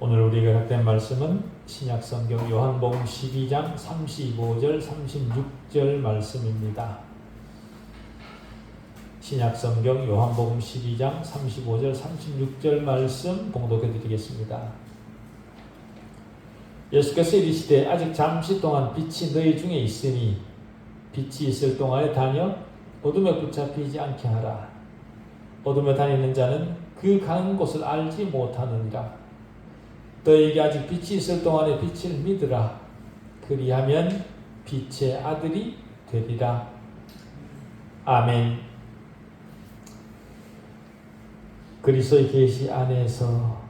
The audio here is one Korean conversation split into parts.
오늘 우리가 갖는 말씀은 신약성경 요한복음 12장 35절 36절 말씀입니다. 신약성경 요한복음 12장 35절 36절 말씀 봉독해 드리겠습니다. 예수께서 이르시되 아직 잠시 동안 빛이 너희 중에 있으니 빛이 있을 동안에 다녀 어둠에 붙잡히지 않게 하라. 어둠에 다니는 자는 그 가는 곳을 알지 못하느니라. 너희에게 아직 빛이 있을 동안에 빛을 믿으라. 그리하면 빛의 아들이 되리라. 아멘. 그리스도의 계시 안에서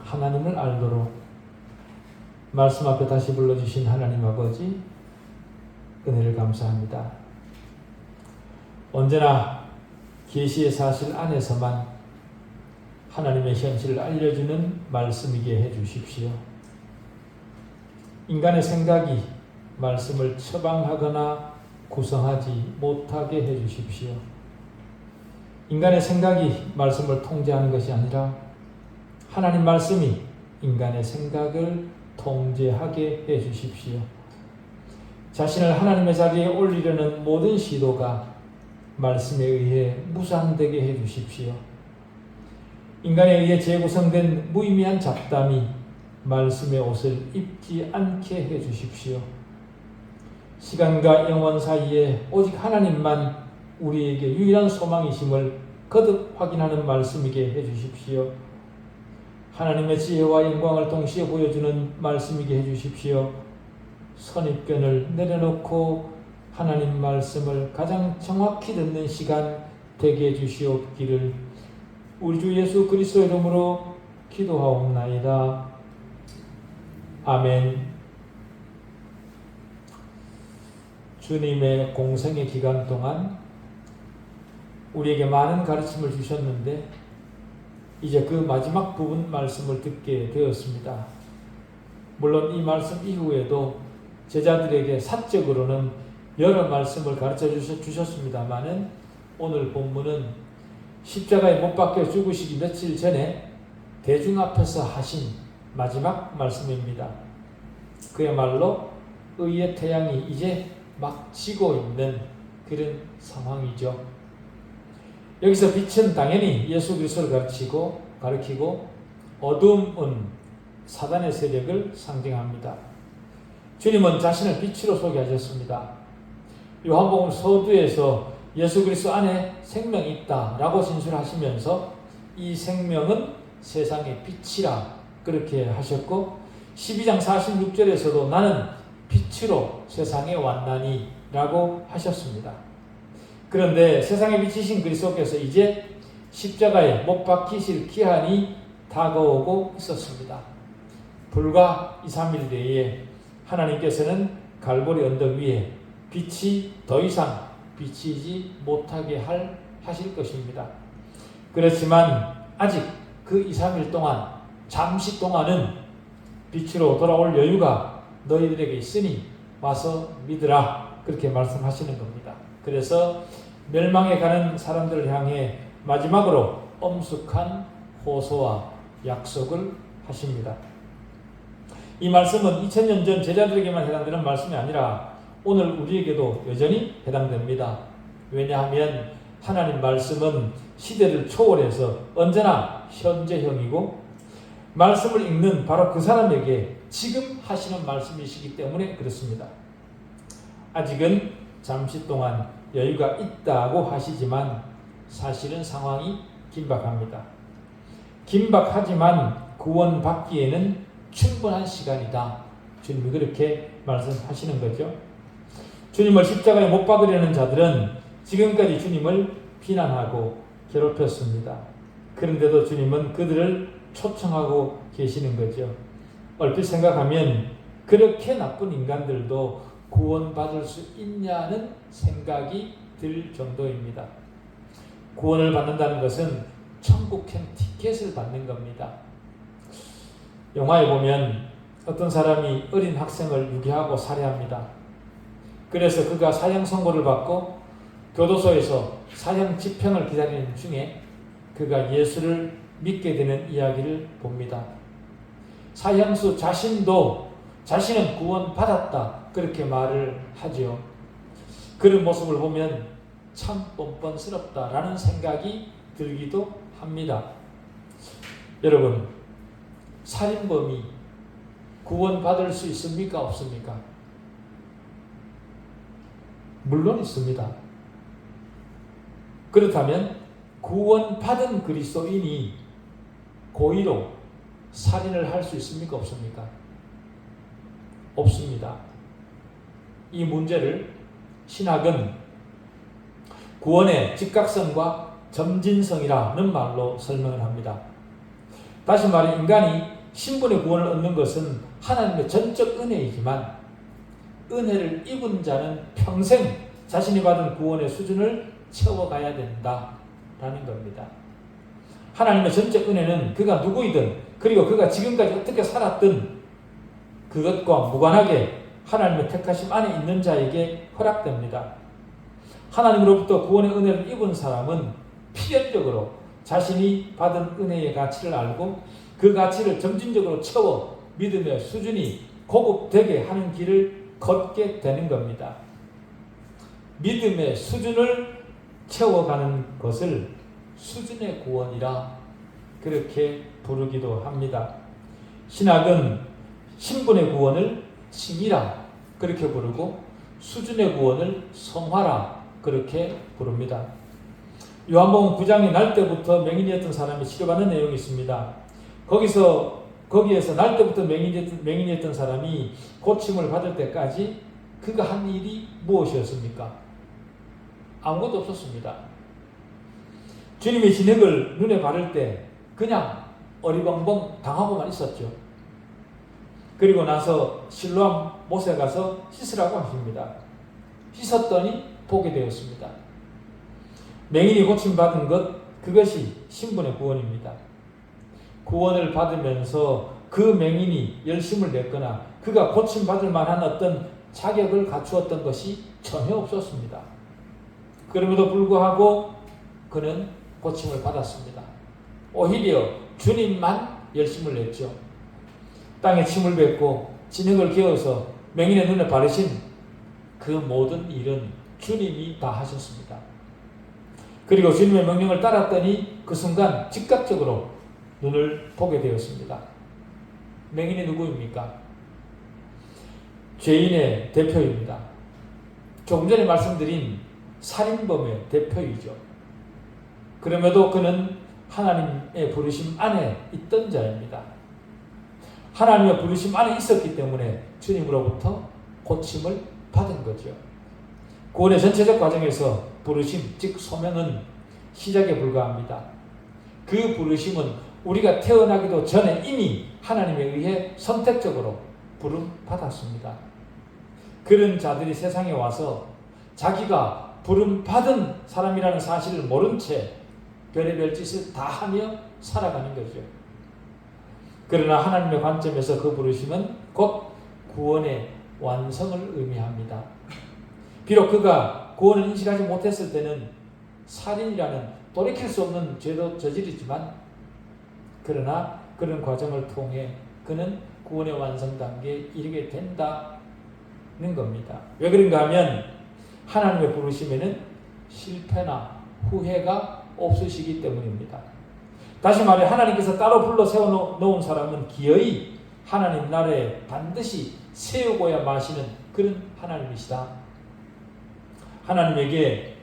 하나님을 알도록 말씀 앞에 다시 불러주신 하나님 아버지 은혜를 감사합니다. 언제나 계시의 사실 안에서만 하나님의 현실을 알려주는 말씀이게 해주십시오. 인간의 생각이 말씀을 처방하거나 구성하지 못하게 해주십시오. 인간의 생각이 말씀을 통제하는 것이 아니라 하나님 말씀이 인간의 생각을 통제하게 해주십시오. 자신을 하나님의 자리에 올리려는 모든 시도가 말씀에 의해 무산되게 해주십시오. 인간에 의해 재구성된 무의미한 잡담이 말씀의 옷을 입지 않게 해주십시오. 시간과 영원 사이에 오직 하나님만 우리에게 유일한 소망이심을 거듭 확인하는 말씀이게 해주십시오. 하나님의 지혜와 영광을 동시에 보여주는 말씀이게 해주십시오. 선입견을 내려놓고 하나님 말씀을 가장 정확히 듣는 시간 되게 해주시옵기를 우리 주 예수 그리스도의 이름으로 기도하옵나이다. 아멘. 주님의 공생의 기간 동안 우리에게 많은 가르침을 주셨는데 이제 그 마지막 부분 말씀을 듣게 되었습니다. 물론 이 말씀 이후에도 제자들에게 사적으로는 여러 말씀을 가르쳐 주셨습니다마는 오늘 본문은 십자가에 못 박혀 죽으시기 며칠 전에 대중 앞에서 하신 마지막 말씀입니다. 그야말로 의의 태양이 이제 막 지고 있는 그런 상황이죠. 여기서 빛은 당연히 예수 그리스도를 가리키고 어둠은 사단의 세력을 상징합니다. 주님은 자신을 빛으로 소개하셨습니다. 요한복음 서두에서 예수 그리스도 안에 생명이 있다라고 진술하시면서 이 생명은 세상의 빛이라 그렇게 하셨고 12장 46절에서도 나는 빛으로 세상에 왔나니 라고 하셨습니다. 그런데 세상의 빛이신 그리스도께서 이제 십자가에 못 박히실 기한이 다가오고 있었습니다. 불과 2, 3일 내에 하나님께서는 갈보리 언덕 위에 빛이 더 이상 비치지 못하게 하실 것입니다. 그렇지만 아직 그 2, 3일 동안 잠시 동안은 빛으로 돌아올 여유가 너희들에게 있으니 와서 믿으라 그렇게 말씀하시는 겁니다. 그래서 멸망에 가는 사람들을 향해 마지막으로 엄숙한 호소와 약속을 하십니다. 이 말씀은 2000년 전 제자들에게만 해당되는 말씀이 아니라 오늘 우리에게도 여전히 해당됩니다. 왜냐하면 하나님 말씀은 시대를 초월해서 언제나 현재형이고 말씀을 읽는 바로 그 사람에게 지금 하시는 말씀이시기 때문에 그렇습니다. 아직은 잠시 동안 여유가 있다고 하시지만 사실은 상황이 긴박합니다. 긴박하지만 구원받기에는 충분한 시간이다. 주님이 그렇게 말씀하시는 거죠. 주님을 십자가에 못 박으려는 자들은 지금까지 주님을 비난하고 괴롭혔습니다. 그런데도 주님은 그들을 초청하고 계시는 거죠. 얼핏 생각하면 그렇게 나쁜 인간들도 구원받을 수 있냐는 생각이 들 정도입니다. 구원을 받는다는 것은 천국행 티켓을 받는 겁니다. 영화에 보면 어떤 사람이 어린 학생을 유괴하고 살해합니다. 그래서 그가 사형 선고를 받고 교도소에서 사형 집행을 기다리는 중에 그가 예수를 믿게 되는 이야기를 봅니다. 사형수 자신도 자신은 구원받았다 그렇게 말을 하죠. 그런 모습을 보면 참 뻔뻔스럽다라는 생각이 들기도 합니다. 여러분, 살인범이 구원받을 수 있습니까? 없습니까? 물론 있습니다. 그렇다면 구원받은 그리스도인이 고의로 살인을 할 수 있습니까? 없습니까? 없습니다. 이 문제를 신학은 구원의 즉각성과 점진성이라는 말로 설명을 합니다. 다시 말해 인간이 신분의 구원을 얻는 것은 하나님의 전적 은혜이지만 은혜를 입은 자는 평생 자신이 받은 구원의 수준을 채워가야 된다라는 겁니다. 하나님의 전적 은혜는 그가 누구이든 그리고 그가 지금까지 어떻게 살았든 그것과 무관하게 하나님의 택하심 안에 있는 자에게 허락됩니다. 하나님으로부터 구원의 은혜를 입은 사람은 필연적으로 자신이 받은 은혜의 가치를 알고 그 가치를 점진적으로 채워 믿음의 수준이 고급되게 하는 길을 걷게 되는 겁니다. 믿음의 수준을 채워가는 것을 수준의 구원이라 그렇게 부르기도 합니다. 신학은 신분의 구원을 칭이라 그렇게 부르고 수준의 구원을 성화라 그렇게 부릅니다. 요한복음 9장에 날 때부터 맹인이었던 사람이 치료받는 내용이 있습니다. 거기에서 날 때부터 맹인이었던 사람이 고침을 받을 때까지 그가 한 일이 무엇이었습니까? 아무것도 없었습니다. 주님의 진흙을 눈에 바를 때 그냥 어리벙벙 당하고만 있었죠. 그리고 나서 실로암 못에 가서 씻으라고 하십니다. 씻었더니 보게 되었습니다. 맹인이 고침받은 것, 그것이 신분의 구원입니다. 구원을 받으면서 그 맹인이 열심을 냈거나 그가 고침받을 만한 어떤 자격을 갖추었던 것이 전혀 없었습니다. 그럼에도 불구하고 그는 고침을 받았습니다. 오히려 주님만 열심을 냈죠. 땅에 침을 뱉고 진흙을 개어서 맹인의 눈에 바르신 그 모든 일은 주님이 다 하셨습니다. 그리고 주님의 명령을 따랐더니 그 순간 즉각적으로 눈을 보게 되었습니다. 맹인이 누구입니까? 죄인의 대표입니다. 조금 전에 말씀드린 살인범의 대표이죠. 그럼에도 그는 하나님의 부르심 안에 있던 자입니다. 하나님의 부르심 안에 있었기 때문에 주님으로부터 고침을 받은 거죠. 구원의 전체적 과정에서 부르심, 즉 소명은 시작에 불과합니다. 그 부르심은 우리가 태어나기도 전에 이미 하나님에 의해 선택적으로 부름 받았습니다. 그런 자들이 세상에 와서 자기가 부름 받은 사람이라는 사실을 모른 채 별의별 짓을 다 하며 살아가는 거죠. 그러나 하나님의 관점에서 그 부르심은 곧 구원의 완성을 의미합니다. 비록 그가 구원을 인식하지 못했을 때는 살인이라는 돌이킬 수 없는 죄도 저지르지만 그러나 그런 과정을 통해 그는 구원의 완성 단계에 이르게 된다는 겁니다. 왜 그런가 하면 하나님의 부르심에는 실패나 후회가 없으시기 때문입니다. 다시 말해 하나님께서 따로 불러 세워놓은 사람은 기어이 하나님 나라에 반드시 세우고야 마시는 그런 하나님이시다. 하나님에게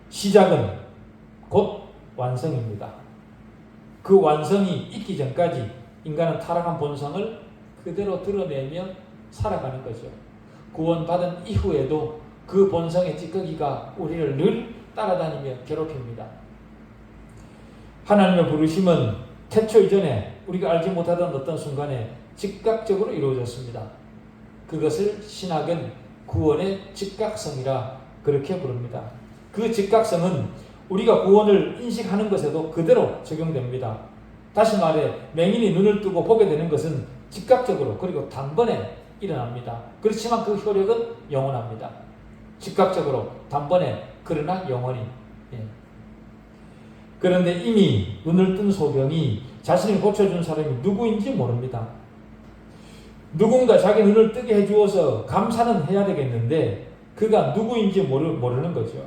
시작은 곧 완성입니다. 그 완성이 있기 전까지 인간은 타락한 본성을 그대로 드러내며 살아가는 거죠. 구원받은 이후에도 그 본성의 찌꺼기가 우리를 늘 따라다니며 괴롭힙니다. 하나님의 부르심은 태초 이전에 우리가 알지 못하던 어떤 순간에 즉각적으로 이루어졌습니다. 그것을 신학은 구원의 즉각성이라 그렇게 부릅니다. 그 즉각성은 우리가 구원을 인식하는 것에도 그대로 적용됩니다. 다시 말해 맹인이 눈을 뜨고 보게 되는 것은 즉각적으로 그리고 단번에 일어납니다. 그렇지만 그 효력은 영원합니다. 즉각적으로 단번에 그러나 영원히. 그런데 이미 눈을 뜬 소경이 자신을 고쳐준 사람이 누구인지 모릅니다. 누군가 자기 눈을 뜨게 해주어서 감사는 해야 되겠는데 그가 누구인지 모르는 거죠.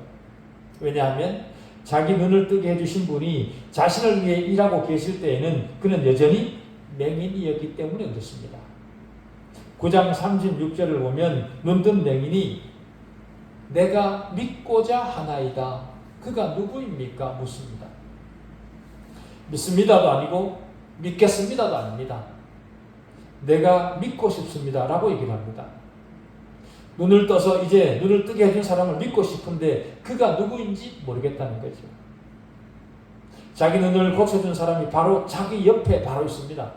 왜냐하면 자기 눈을 뜨게 해주신 분이 자신을 위해 일하고 계실 때에는 그는 여전히 맹인이었기 때문에 그렇습니다. 9장 36절을 보면 눈뜬 맹인이 내가 믿고자 하나이다. 그가 누구입니까? 묻습니다. 믿습니다도 아니고 믿겠습니다도 아닙니다. 내가 믿고 싶습니다 라고 얘기를 합니다. 눈을 떠서 이제 눈을 뜨게 해준 사람을 믿고 싶은데 그가 누구인지 모르겠다는 거죠. 자기 눈을 고쳐준 사람이 바로 자기 옆에 바로 있습니다.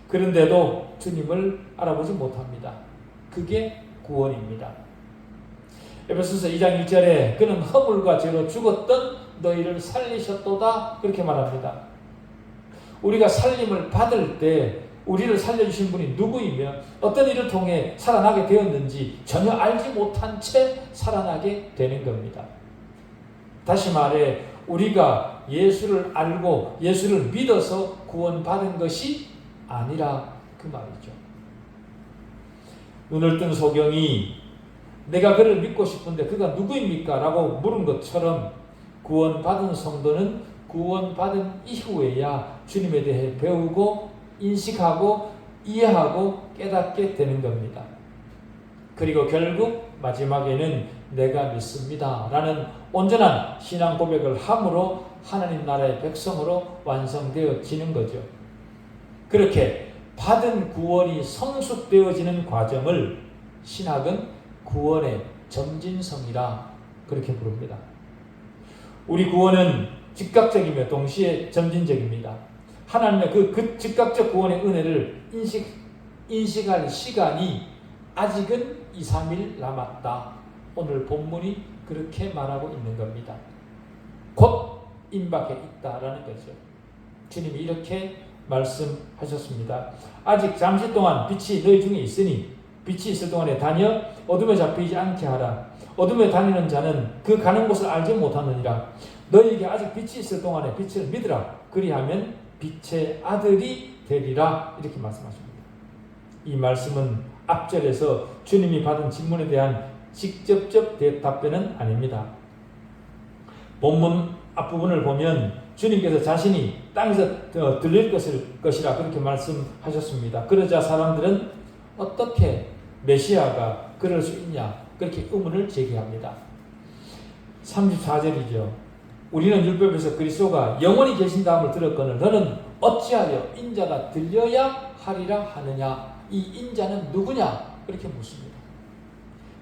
그런데도 주님을 알아보지 못합니다. 그게 구원입니다. 에베소서 2장 1절에 그는 허물과 죄로 죽었던 너희를 살리셨도다 그렇게 말합니다. 우리가 살림을 받을 때 우리를 살려주신 분이 누구이며 어떤 일을 통해 살아나게 되었는지 전혀 알지 못한 채 살아나게 되는 겁니다. 다시 말해 우리가 예수를 알고 예수를 믿어서 구원받은 것이 아니라 그 말이죠. 눈을 뜬 소경이 내가 그를 믿고 싶은데 그가 누구입니까? 라고 물은 것처럼 구원받은 성도는 구원받은 이후에야 주님에 대해 배우고 인식하고 이해하고 깨닫게 되는 겁니다. 그리고 결국 마지막에는 내가 믿습니다 라는 온전한 신앙 고백을 함으로 하나님 나라의 백성으로 완성되어지는 거죠. 그렇게 받은 구원이 성숙되어지는 과정을 신학은 구원의 점진성이라 그렇게 부릅니다. 우리 구원은 즉각적이며 동시에 점진적입니다. 하나님의 그 즉각적 구원의 은혜를 인식할 시간이 아직은 2, 3일 남았다. 오늘 본문이 그렇게 말하고 있는 겁니다. 곧 임박해 있다라는 거죠. 주님이 이렇게 말씀하셨습니다. 아직 잠시 동안 빛이 너희 중에 있으니 빛이 있을 동안에 다녀 어둠에 잡히지 않게 하라. 어둠에 다니는 자는 그 가는 곳을 알지 못하느니라. 너희에게 아직 빛이 있을 동안에 빛을 믿으라. 그리하면 빛의 아들이 되리라. 이렇게 말씀하십니다. 이 말씀은 앞절에서 주님이 받은 질문에 대한 직접적 답변은 아닙니다. 본문 앞부분을 보면 주님께서 자신이 땅에서 들릴 것이라 그렇게 말씀하셨습니다. 그러자 사람들은 어떻게 메시아가 그럴 수 있냐 그렇게 의문을 제기합니다. 34절이죠. 우리는 율법에서 그리스도가 영원히 계신다함을 들었거늘 너는 어찌하여 인자가 들려야 하리라 하느냐. 이 인자는 누구냐 그렇게 묻습니다.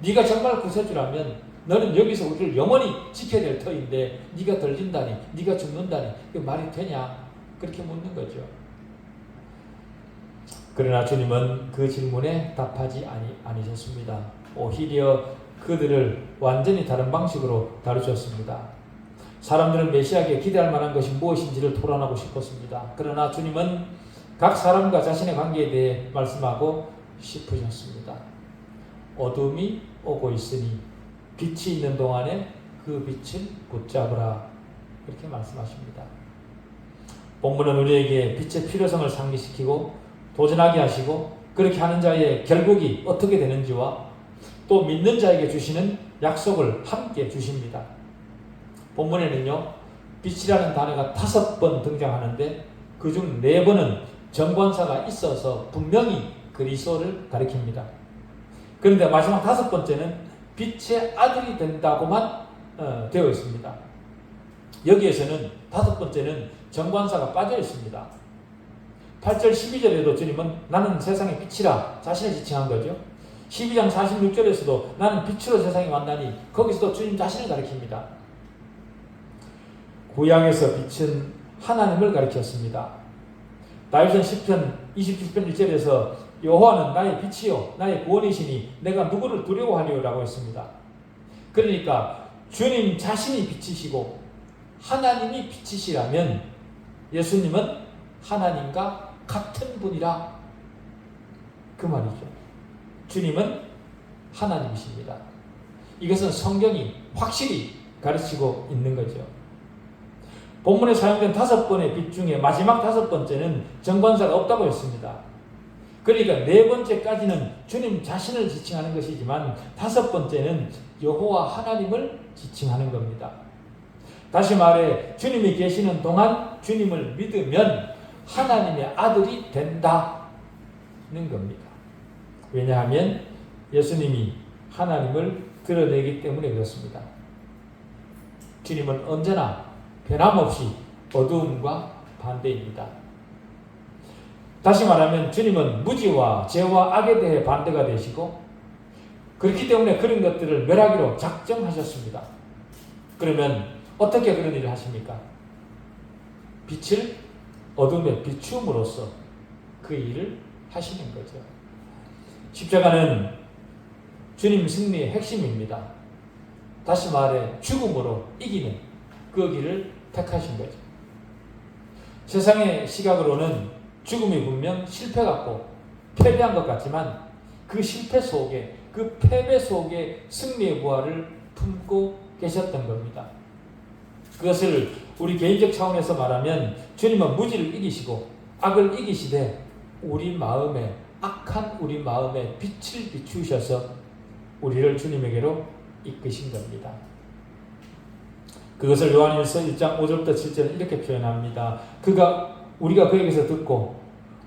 네가 정말 구세주라면 너는 여기서 우리를 영원히 지켜야 될 터인데 네가 들린다니 네가 죽는다니 그 말이 되냐 그렇게 묻는 거죠. 그러나 주님은 그 질문에 답하지 않으셨습니다. 오히려 그들을 완전히 다른 방식으로 다루셨습니다. 사람들은 메시아에게 기대할 만한 것이 무엇인지를 토론하고 싶었습니다. 그러나 주님은 각 사람과 자신의 관계에 대해 말씀하고 싶으셨습니다. 어둠이 오고 있으니 빛이 있는 동안에 그 빛을 붙잡으라 이렇게 말씀하십니다. 본문은 우리에게 빛의 필요성을 상기시키고 도전하게 하시고 그렇게 하는 자의 결국이 어떻게 되는지와 또 믿는 자에게 주시는 약속을 함께 주십니다. 본문에는요 빛이라는 단어가 5번 등장하는데 그중 4번은 정관사가 있어서 분명히 그리스도를 가리킵니다. 그런데 마지막 5번째는 빛의 아들이 된다고만 되어 있습니다. 여기에서는 5번째는 정관사가 빠져 있습니다. 8절 12절에도 주님은 나는 세상의 빛이라 자신을 지칭한 거죠. 12장 46절에서도 나는 빛으로 세상에 왔나니 거기서도 주님 자신을 가리킵니다. 구약에서 빛은 하나님을 가리켰습니다. 다윗은 시편 27편 1절에서 여호와는 나의 빛이요 나의 구원이시니 내가 누구를 두려워하리요 라고 했습니다. 그러니까 주님 자신이 빛이시고 하나님이 빛이시라면 예수님은 하나님과 같은 분이라 그 말이죠. 주님은 하나님이십니다. 이것은 성경이 확실히 가르치고 있는 거죠. 본문에 사용된 5번의 빛 중에 마지막 5번째는 정관사가 없다고 했습니다. 그러니까 4번째까지는 주님 자신을 지칭하는 것이지만 5번째는 여호와 하나님을 지칭하는 겁니다. 다시 말해 주님이 계시는 동안 주님을 믿으면 하나님의 아들이 된다는 겁니다. 왜냐하면 예수님이 하나님을 드러내기 때문에 그렇습니다. 주님은 언제나 변함없이 어두움과 반대입니다. 다시 말하면 주님은 무지와 죄와 악에 대해 반대가 되시고 그렇기 때문에 그런 것들을 멸하기로 작정하셨습니다. 그러면 어떻게 그런 일을 하십니까? 빛을 어둠에 비춤으로써 그 일을 하시는 거죠. 십자가는 주님 승리의 핵심입니다. 다시 말해 죽음으로 이기는 그 길을 택하신 거죠. 세상의 시각으로는 죽음이 분명 실패 같고 패배한 것 같지만 그 실패 속에 그 패배 속에 승리의 부활을 품고 계셨던 겁니다. 그것을 우리 개인적 차원에서 말하면 주님은 무지를 이기시고 악을 이기시되 우리 마음에 악한 우리 마음에 빛을 비추셔서 우리를 주님에게로 이끄신 겁니다. 그것을 요한일서 1장 5절부터 7절은 이렇게 표현합니다. 우리가 그에게서 듣고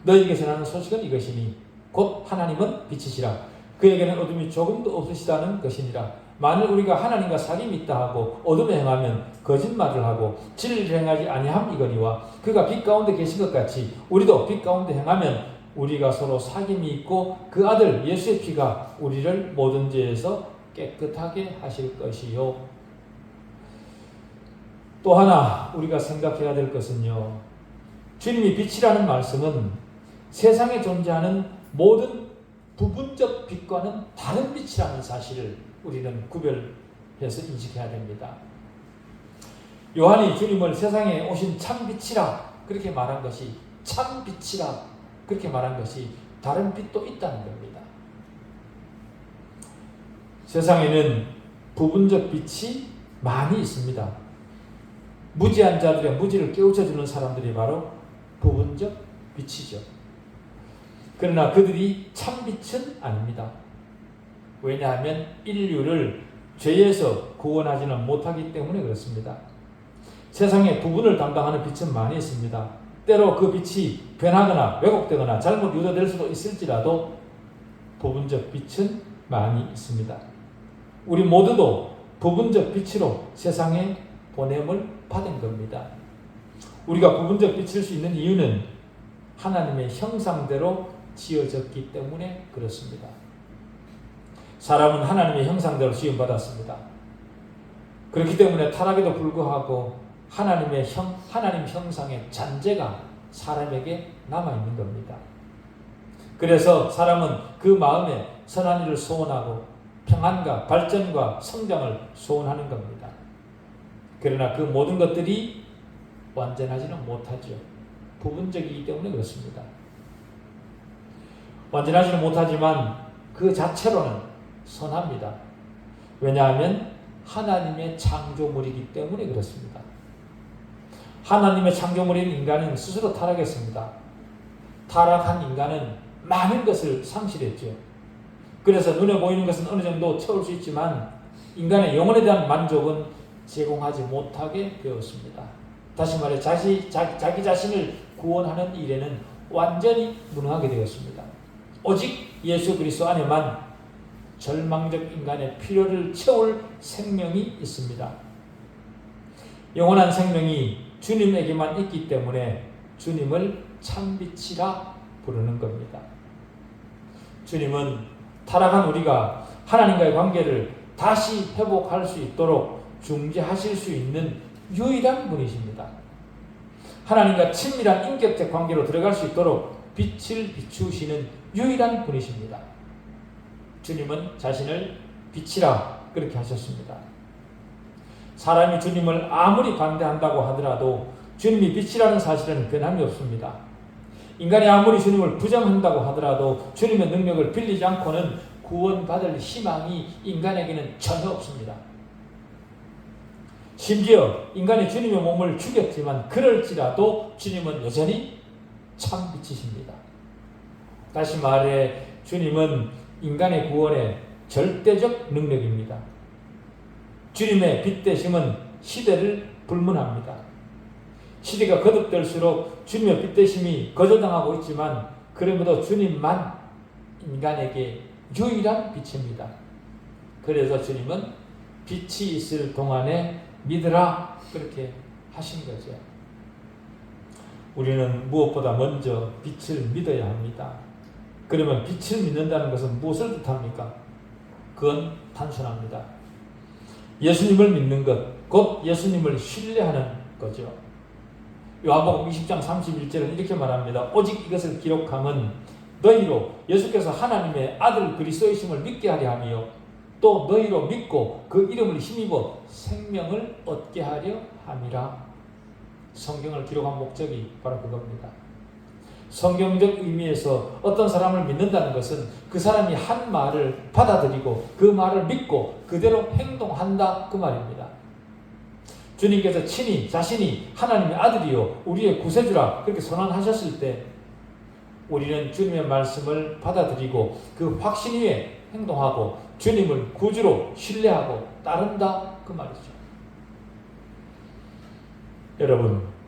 너희에게서 나는 소식은 이것이니 곧 하나님은 빛이시라. 그에게는 어둠이 조금도 없으시다는 것이니라. 만일 우리가 하나님과 사귐이 있다 하고 어둠에 행하면 거짓말을 하고 진리를 행하지 아니함이거니와 그가 빛 가운데 계신 것 같이 우리도 빛 가운데 행하면 우리가 서로 사귐이 있고 그 아들 예수의 피가 우리를 모든 죄에서 깨끗하게 하실 것이요. 또 하나 우리가 생각해야 될 것은요. 주님이 빛이라는 말씀은 세상에 존재하는 모든 부분적 빛과는 다른 빛이라는 사실을 우리는 구별해서 인식해야 됩니다. 요한이 주님을 세상에 오신 참빛이라 그렇게 말한 것이 참빛이라 그렇게 말한 것이 다른 빛도 있다는 겁니다. 세상에는 부분적 빛이 많이 있습니다. 무지한 자들의 무지를 깨우쳐주는 사람들이 바로 부분적 빛이죠. 그러나 그들이 참빛은 아닙니다. 왜냐하면 인류를 죄에서 구원하지는 못하기 때문에 그렇습니다. 세상에 부분을 담당하는 빛은 많이 있습니다. 때로 그 빛이 변하거나 왜곡되거나 잘못 유도될 수도 있을지라도 부분적 빛은 많이 있습니다. 우리 모두도 부분적 빛으로 세상에 보냄을 받은 겁니다. 우리가 부분적 빛일 수 있는 이유는 하나님의 형상대로 지어졌기 때문에 그렇습니다. 사람은 하나님의 형상대로 지음받았습니다. 그렇기 때문에 타락에도 불구하고 하나님 형상의 잔재가 사람에게 남아있는 겁니다. 그래서 사람은 그 마음에 선한 일을 소원하고 평안과 발전과 성장을 소원하는 겁니다. 그러나 그 모든 것들이 완전하지는 못하죠. 부분적이기 때문에 그렇습니다. 완전하지는 못하지만 그 자체로는 선합니다. 왜냐하면 하나님의 창조물이기 때문에 그렇습니다. 하나님의 창조물인 인간은 스스로 타락했습니다. 타락한 인간은 많은 것을 상실했죠. 그래서 눈에 보이는 것은 어느 정도 채울 수 있지만 인간의 영혼에 대한 만족은 제공하지 못하게 되었습니다. 다시 말해 자기 자신을 구원하는 일에는 완전히 무능하게 되었습니다. 오직 예수 그리스도 안에만 절망적 인간의 필요를 채울 생명이 있습니다. 영원한 생명이 주님에게만 있기 때문에 주님을 참빛이라 부르는 겁니다. 주님은 타락한 우리가 하나님과의 관계를 다시 회복할 수 있도록 중재하실 수 있는 유일한 분이십니다. 하나님과 친밀한 인격적 관계로 들어갈 수 있도록 빛을 비추시는 유일한 분이십니다. 주님은 자신을 빛이라 그렇게 하셨습니다. 사람이 주님을 아무리 반대한다고 하더라도 주님이 빛이라는 사실은 변함이 없습니다. 인간이 아무리 주님을 부정한다고 하더라도 주님의 능력을 빌리지 않고는 구원받을 희망이 인간에게는 전혀 없습니다. 심지어 인간이 주님의 몸을 죽였지만 그럴지라도 주님은 여전히 참 빛이십니다. 다시 말해 주님은 인간의 구원의 절대적 능력입니다. 주님의 빛 되심은 시대를 불문합니다. 시대가 거듭될수록 주님의 빛 되심이 거절당하고 있지만 그럼에도 주님만 인간에게 유일한 빛입니다. 그래서 주님은 빛이 있을 동안에 믿으라 그렇게 하신 거죠. 우리는 무엇보다 먼저 빛을 믿어야 합니다. 그러면 빛을 믿는다는 것은 무엇을 뜻합니까? 그건 단순합니다. 예수님을 믿는 것, 곧 예수님을 신뢰하는 거죠. 요한복음 20장 31절은 이렇게 말합니다. 오직 이것을 기록함은 너희로 예수께서 하나님의 아들 그리스도이심을 믿게 하려 하며 또 너희로 믿고 그 이름을 힘입어 생명을 얻게 하려 함이라. 성경을 기록한 목적이 바로 그겁니다. 성경적 의미에서 어떤 사람을 믿는다는 것은 그 사람이 한 말을 받아들이고 그 말을 믿고 그대로 행동한다 그 말입니다. 주님께서 친히 자신이 하나님의 아들이요 우리의 구세주라 그렇게 선언하셨을 때 우리는 주님의 말씀을 받아들이고 그 확신 위에 행동하고 주님을 구주로 신뢰하고 따른다 그 말이죠.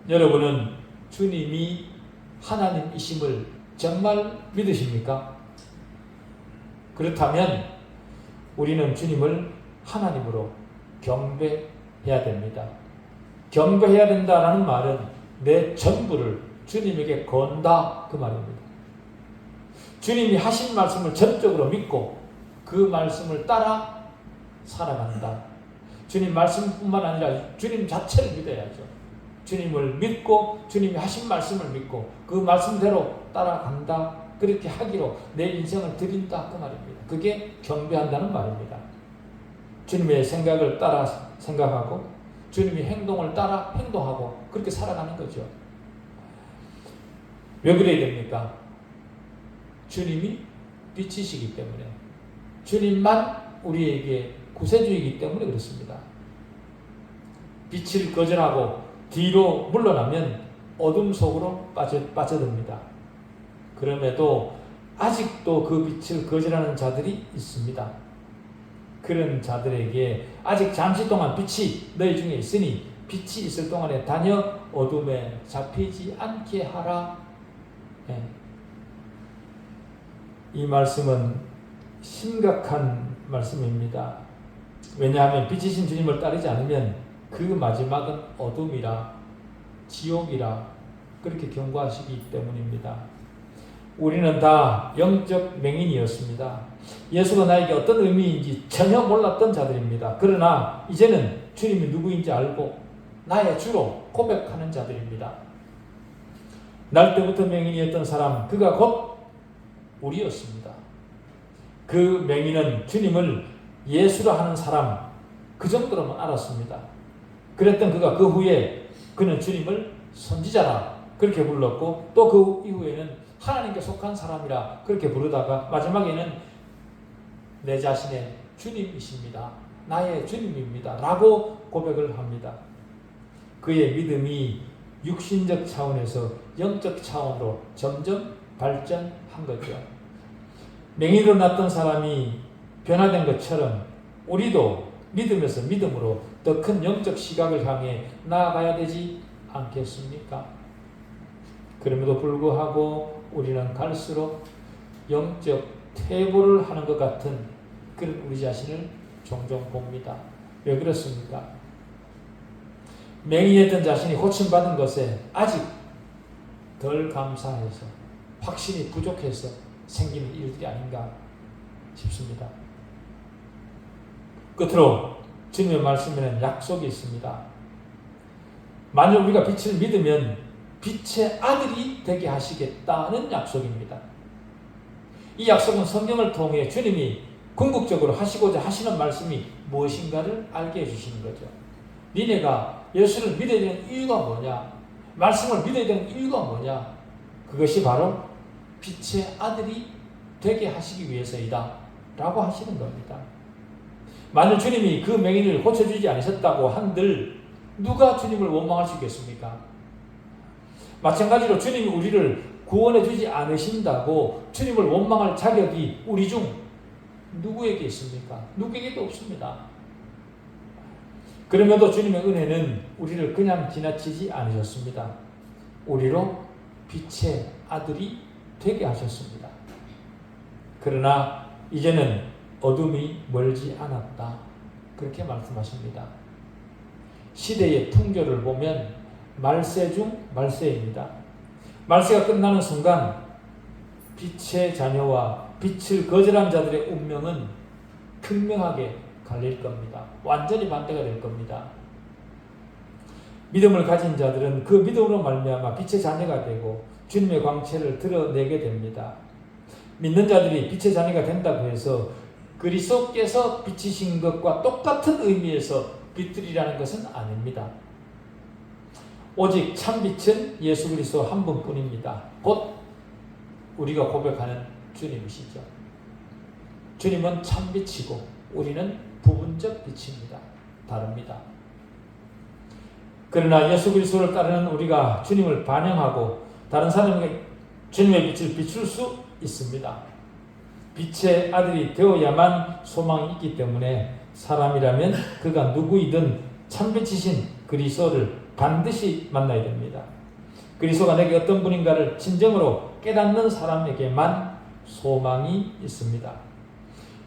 여러분은 주님이 하나님이심을 정말 믿으십니까? 그렇다면 우리는 주님을 하나님으로 경배해야 됩니다. 경배해야 된다라는 말은 내 전부를 주님에게 건다 그 말입니다. 주님이 하신 말씀을 전적으로 믿고 그 말씀을 따라 살아간다. 주님 말씀뿐만 아니라 주님 자체를 믿어야죠. 주님을 믿고 주님이 하신 말씀을 믿고 그 말씀대로 따라간다. 그렇게 하기로 내 인생을 드린다 그 말입니다. 그게 경배한다는 말입니다. 주님의 생각을 따라 생각하고 주님의 행동을 따라 행동하고 그렇게 살아가는 거죠. 왜 그래야 됩니까? 주님이 빛이시기 때문에 주님만 우리에게 구세주이기 때문에 그렇습니다. 빛을 거절하고 뒤로 물러나면 어둠 속으로 빠져듭니다. 그럼에도 아직도 그 빛을 거절하는 자들이 있습니다. 그런 자들에게 아직 잠시 동안 빛이 너희 중에 있으니 빛이 있을 동안에 다녀 어둠에 잡히지 않게 하라. 이 말씀은 심각한 말씀입니다. 왜냐하면 빛이신 주님을 따르지 않으면 그 마지막은 어둠이라 지옥이라 그렇게 경고하시기 때문입니다. 우리는 다 영적 맹인이었습니다. 예수가 나에게 어떤 의미인지 전혀 몰랐던 자들입니다. 그러나 이제는 주님이 누구인지 알고 나의 주로 고백하는 자들입니다. 날 때부터 맹인이었던 사람, 그가 곧 우리였습니다. 그 맹인은 주님을 예수라 하는 사람, 그 정도로만 알았습니다. 그랬던 그가 그 후에 그는 주님을 선지자라 그렇게 불렀고 또 그 이후에는 하나님께 속한 사람이라 그렇게 부르다가 마지막에는 내 자신의 주님이십니다. 나의 주님입니다. 라고 고백을 합니다. 그의 믿음이 육신적 차원에서 영적 차원으로 점점 발전한 거죠. 맹인으로 났던 사람이 변화된 것처럼 우리도 믿음에서 믿음으로 더 큰 영적 시각을 향해 나아가야 되지 않겠습니까? 그럼에도 불구하고 우리는 갈수록 영적 퇴보를 하는 것 같은 그런 우리 자신을 종종 봅니다. 왜 그렇습니까? 맹인했던 자신이 고침받은 것에 아직 덜 감사해서 확신이 부족해서 생기는 일들이 아닌가 싶습니다. 끝으로 주님의 말씀에는 약속이 있습니다. 만일 우리가 빛을 믿으면 빛의 아들이 되게 하시겠다는 약속입니다. 이 약속은 성경을 통해 주님이 궁극적으로 하시고자 하시는 말씀이 무엇인가를 알게 해주시는 거죠. 니네가 예수를 믿어야 되는 이유가 뭐냐? 말씀을 믿어야 되는 이유가 뭐냐? 그것이 바로 빛의 아들이 되게 하시기 위해서이다 라고 하시는 겁니다. 만일 주님이 그 맹인을 고쳐주지 않으셨다고 한들 누가 주님을 원망할 수 있겠습니까? 마찬가지로 주님이 우리를 구원해 주지 않으신다고 주님을 원망할 자격이 우리 중 누구에게 있습니까? 누구에게도 없습니다. 그럼에도 주님의 은혜는 우리를 그냥 지나치지 않으셨습니다. 우리로 빛의 아들이 되게 하셨습니다. 그러나 이제는 어둠이 멀지 않았다. 그렇게 말씀하십니다. 시대의 풍조를 보면 말세 중 말세입니다. 말세가 끝나는 순간 빛의 자녀와 빛을 거절한 자들의 운명은 극명하게 갈릴 겁니다. 완전히 반대가 될 겁니다. 믿음을 가진 자들은 그 믿음으로 말미암아 빛의 자녀가 되고 주님의 광채를 드러내게 됩니다. 믿는 자들이 빛의 자녀가 된다고 해서 그리스도께서 비치신 것과 똑같은 의미에서 빛들이라는 것은 아닙니다. 오직 참빛은 예수 그리스도 한 분뿐입니다. 곧 우리가 고백하는 주님이시죠. 주님은 참빛이고 우리는 부분적 빛입니다. 다릅니다. 그러나 예수 그리스도를 따르는 우리가 주님을 반영하고 다른 사람에게 주님의 빛을 비출 수 있습니다. 빛의 아들이 되어야만 소망이 있기 때문에 사람이라면 그가 누구이든 참빛이신 그리스도를 반드시 만나야 됩니다. 그리스도가 내게 어떤 분인가를 진정으로 깨닫는 사람에게만 소망이 있습니다.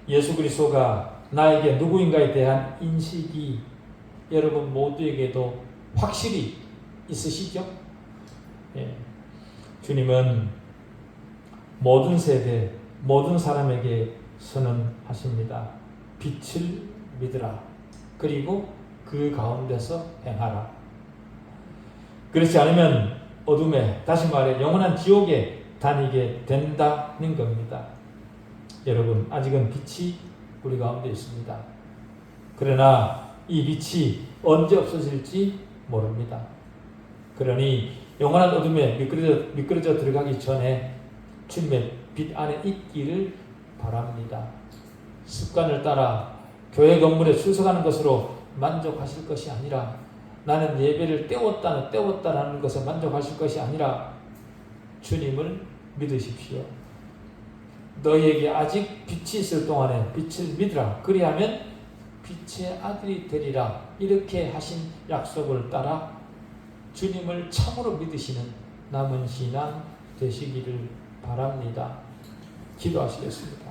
예수 그리스도가 나에게 누구인가에 대한 인식이 여러분 모두에게도 확실히 있으시죠? 예. 주님은 모든 세대, 모든 사람에게 선언하십니다. 빛을 믿으라. 그리고 그 가운데서 행하라. 그렇지 않으면 어둠에, 다시 말해 영원한 지옥에 다니게 된다는 겁니다. 여러분, 아직은 빛이 우리 가운데 있습니다. 그러나 이 빛이 언제 없어질지 모릅니다. 그러니 영원한 어둠에 미끄러져 들어가기 전에 주님의 빛 안에 있기를 바랍니다. 습관을 따라 교회 건물에 출석하는 것으로 만족하실 것이 아니라, 나는 예배를 때웠다라는 것에 만족하실 것이 아니라 주님을 믿으십시오. 너희에게 아직 빛이 있을 동안에 빛을 믿으라. 그리하면 빛의 아들이 되리라. 이렇게 하신 약속을 따라 주님을 참으로 믿으시는 남은 신앙 되시기를 바랍니다. 기도하시겠습니다.